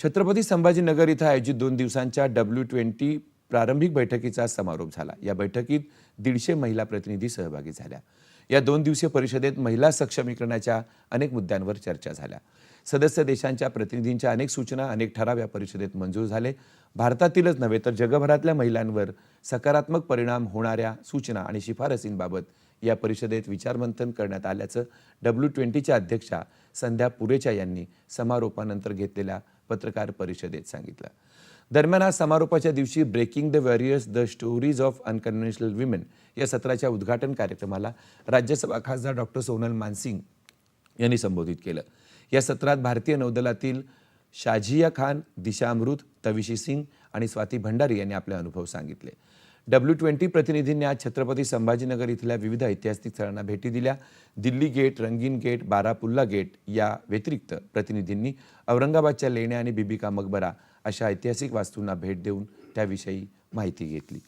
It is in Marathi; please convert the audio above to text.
छत्रपती संभाजीनगर इथं आयोजित 2 दिवसांच्या W20 प्रारंभिक बैठकीचा समारोप झाला। या बैठकीत 150 महिला प्रतिनिधी सहभागी झाल्या। या 2 दिवसीय परिषदेत महिला सक्षमीकरणाच्या अनेक मुद्द्यांवर चर्चा झाल्या। सदस्य देशांच्या प्रतिनिधींच्या अनेक सूचना, अनेक ठराव या परिषदेत मंजूर झाले। भारतातीलच नव्हे तर जगभरातल्या महिलांवर सकारात्मक परिणाम होणाऱ्या सूचना आणि शिफारसींबाबत या परिषदेत विचारमंथन करण्यात आल्याचं W20च्या अध्यक्षा संध्या पुरेचा यांनी समारोपानंतर घेतलेल्या पत्रकार परिषदेत सांगितलं। दरम्यान आज समारोपाच्या दिवशी breaking the warriors the stories of unconventional women या सत्राच्या उद्घाटन कार्यक्रमाला राज्यसभा खासदार डॉक्टर सोनल मानसिंग यांनी संबोधित केलं। या सत्रात भारतीय नौदलातील शाझिया खान, दिशा अमृत, तविशी सिंग आणि स्वाती भंडारी यांनी आपले अनुभव सांगितले। W20 प्रतिनिधींनी आज छत्रपती संभाजीनगर इथल्या विविध ऐतिहासिक स्थळांना भेटी दिल्या। दिल्ली गेट, रंगीन गेट, बारापुल्ला गेट या व्यतिरिक्त प्रतिनिधींनी औरंगाबादच्या लेण्या आणि बीबी का मकबरा अशा ऐतिहासिक वास्तूंना भेट देऊन त्याविषयी माहिती घेतली।